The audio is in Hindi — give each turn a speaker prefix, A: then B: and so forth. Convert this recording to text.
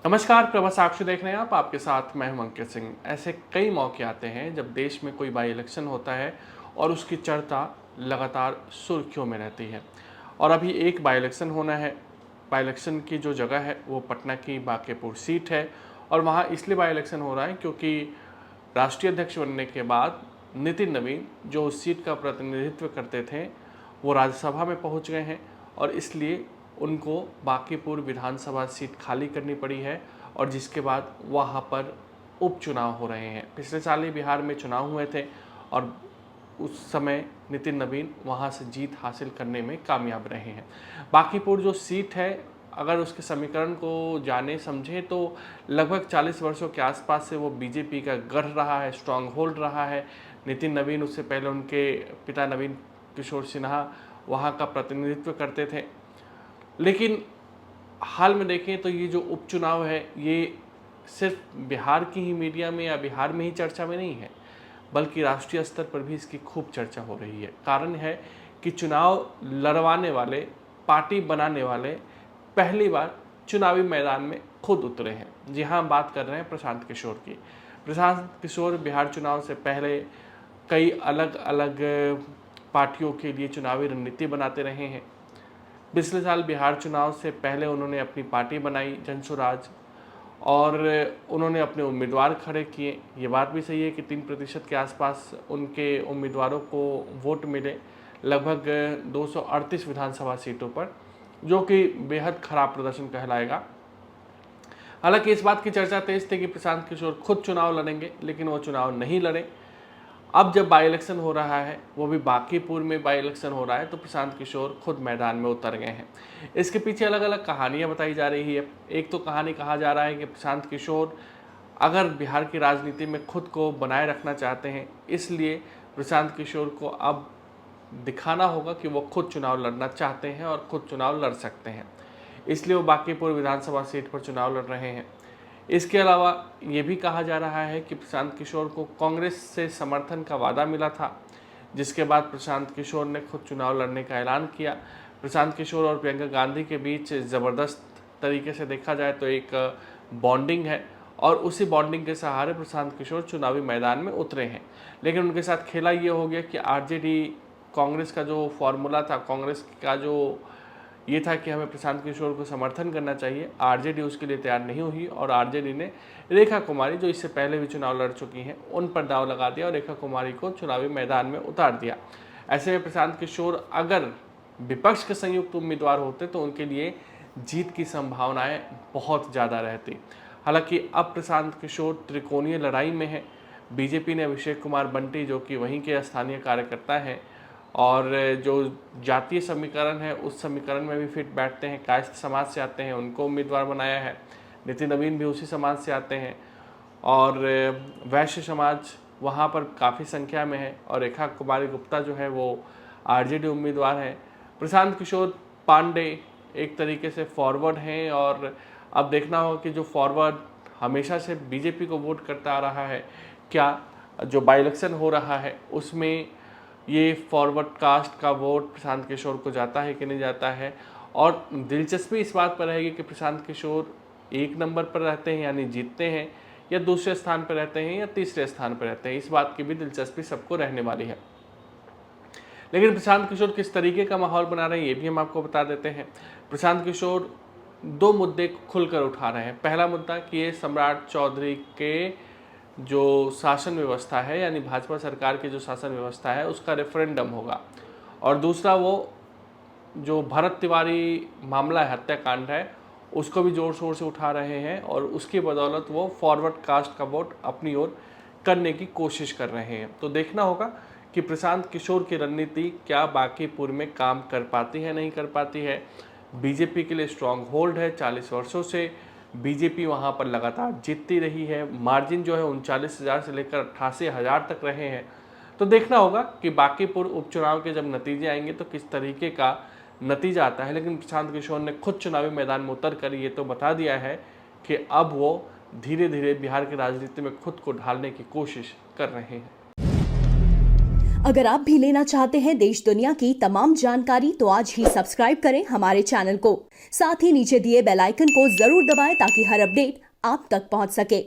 A: नमस्कार, प्रभा साक्षी देख रहे हैं आप। आपके साथ मैं हूं अंकित सिंह। ऐसे कई मौके आते हैं जब देश में कोई बाई इलेक्शन होता है और उसकी चर्चा लगातार सुर्खियों में रहती है। और अभी एक बाई इलेक्शन होना है। बाई इलेक्शन की जो जगह है वो पटना की बांकेपुर सीट है। और वहाँ इसलिए बाई इलेक्शन हो रहा है क्योंकि राष्ट्रीय अध्यक्ष बनने के बाद नितिन नवीन जो उस सीट का प्रतिनिधित्व करते थे वो राज्यसभा में पहुँच गए हैं और इसलिए उनको बांकीपुर विधानसभा सीट खाली करनी पड़ी है। और जिसके बाद वहाँ पर उपचुनाव हो रहे हैं। पिछले साल ही बिहार में चुनाव हुए थे और उस समय नितिन नवीन वहाँ से जीत हासिल करने में कामयाब रहे हैं। बांकीपुर जो सीट है, अगर उसके समीकरण को जाने समझें तो लगभग 40 वर्षों के आसपास से वो बीजेपी का गढ़ रहा है, स्ट्रॉन्ग होल्ड रहा है। नितिन नवीन, उससे पहले उनके पिता नवीन किशोर सिन्हा वहाँ का प्रतिनिधित्व करते थे। लेकिन हाल में देखें तो ये जो उपचुनाव है ये सिर्फ बिहार की ही मीडिया में या बिहार में ही चर्चा में नहीं है, बल्कि राष्ट्रीय स्तर पर भी इसकी खूब चर्चा हो रही है। कारण है कि चुनाव लड़वाने वाले, पार्टी बनाने वाले पहली बार चुनावी मैदान में खुद उतरे हैं। जी हाँ, हम बात कर रहे हैं प्रशांत किशोर की। प्रशांत किशोर बिहार चुनाव से पहले कई अलग अलग पार्टियों के लिए चुनावी रणनीति बनाते रहे हैं। पिछले साल बिहार चुनाव से पहले उन्होंने अपनी पार्टी बनाई जनसुराज और उन्होंने अपने उम्मीदवार खड़े किए। ये बात भी सही है कि 3% के आसपास उनके उम्मीदवारों को वोट मिले, लगभग 238 विधानसभा सीटों पर, जो कि बेहद खराब प्रदर्शन कहलाएगा। हालांकि इस बात की चर्चा तेज थी कि प्रशांत किशोर खुद चुनाव लड़ेंगे, लेकिन वो चुनाव नहीं लड़े। अब जब बाई इलेक्शन हो रहा है, वो भी बांकीपुर में बाई इलेक्शन हो रहा है, तो प्रशांत किशोर खुद मैदान में उतर गए हैं। इसके पीछे अलग अलग कहानियां बताई जा रही है। एक तो कहानी कहा जा रहा है कि प्रशांत किशोर अगर बिहार की राजनीति में खुद को बनाए रखना चाहते हैं, इसलिए प्रशांत किशोर को अब दिखाना होगा कि वो खुद चुनाव लड़ना चाहते हैं और खुद चुनाव लड़ सकते हैं। इसलिए वो बांकीपुर विधानसभा सीट पर चुनाव लड़ रहे हैं। इसके अलावा ये भी कहा जा रहा है कि प्रशांत किशोर को कांग्रेस से समर्थन का वादा मिला था, जिसके बाद प्रशांत किशोर ने खुद चुनाव लड़ने का ऐलान किया। प्रशांत किशोर और प्रियंका गांधी के बीच ज़बरदस्त तरीके से देखा जाए तो एक बॉन्डिंग है और उसी बॉन्डिंग के सहारे प्रशांत किशोर चुनावी मैदान में उतरे हैं। लेकिन उनके साथ खेला ये हो गया कि आरजेडी, कांग्रेस का जो फॉर्मूला था, कांग्रेस का जो ये था कि हमें प्रशांत किशोर को समर्थन करना चाहिए, आरजेडी उसके लिए तैयार नहीं हुई और आरजेडी ने रेखा कुमारी, जो इससे पहले भी चुनाव लड़ चुकी हैं, उन पर दाव लगा दिया और रेखा कुमारी को चुनावी मैदान में उतार दिया। ऐसे में प्रशांत किशोर अगर विपक्ष के संयुक्त उम्मीदवार होते तो उनके लिए जीत की संभावनाएं बहुत ज़्यादा रहती। हालांकि अब प्रशांत किशोर त्रिकोणीय लड़ाई में है। बीजेपी ने अभिषेक कुमार बंटी, जो कि वहीं के स्थानीय कार्यकर्ता हैं और जो जातीय समीकरण है उस समीकरण में भी फिट बैठते हैं, कायस्थ समाज से आते हैं, उनको उम्मीदवार बनाया है। नितिन नवीन भी उसी समाज से आते हैं और वैश्य समाज वहाँ पर काफ़ी संख्या में है और रेखा कुमारी गुप्ता जो है वो आरजेडी उम्मीदवार है। प्रशांत किशोर पांडे एक तरीके से फॉरवर्ड हैं और अब देखना होगा कि जो फॉरवर्ड हमेशा से बीजेपी को वोट करता आ रहा है, क्या जो बाई इलेक्शन हो रहा है उसमें ये फॉरवर्ड कास्ट का वोट प्रशांत किशोर को जाता है कि नहीं जाता है। और दिलचस्पी इस बात पर रहेगी कि प्रशांत किशोर 1 नंबर पर रहते हैं यानी जीतते हैं, या दूसरे स्थान पर रहते हैं या तीसरे स्थान पर रहते हैं। इस बात की भी दिलचस्पी सबको रहने वाली है। लेकिन प्रशांत किशोर किस तरीके का माहौल बना रहे हैं ये भी हम आपको बता देते हैं। प्रशांत किशोर 2 मुद्दे खुलकर उठा रहे हैं। पहला मुद्दा कि ये सम्राट चौधरी के जो शासन व्यवस्था है, यानी भाजपा सरकार की जो शासन व्यवस्था है, उसका रेफरेंडम होगा। और दूसरा वो जो भरत तिवारी मामला है, हत्याकांड है, उसको भी जोर शोर से उठा रहे हैं और उसकी बदौलत वो फॉरवर्ड कास्ट का वोट अपनी ओर करने की कोशिश कर रहे हैं। तो देखना होगा कि प्रशांत किशोर की रणनीति क्या बांकीपुर में काम कर पाती है, नहीं कर पाती है। बीजेपी के लिए स्ट्रॉन्ग होल्ड है, 40 वर्षों से बीजेपी वहाँ पर लगातार जीतती रही है। मार्जिन जो है 39,000 से लेकर 88,000 तक रहे हैं। तो देखना होगा कि बांकीपुर उपचुनाव के जब नतीजे आएंगे तो किस तरीके का नतीजा आता है। लेकिन प्रशांत किशोर ने खुद चुनावी मैदान में उतर कर ये तो बता दिया है कि अब वो धीरे धीरे बिहार की राजनीति में खुद को ढालने की कोशिश कर रहे हैं।
B: अगर आप भी लेना चाहते हैं देश दुनिया की तमाम जानकारी तो आज ही सब्सक्राइब करें हमारे चैनल को। साथ ही नीचे दिए बेल आइकन को जरूर दबाएं ताकि हर अपडेट आप तक पहुंच सके।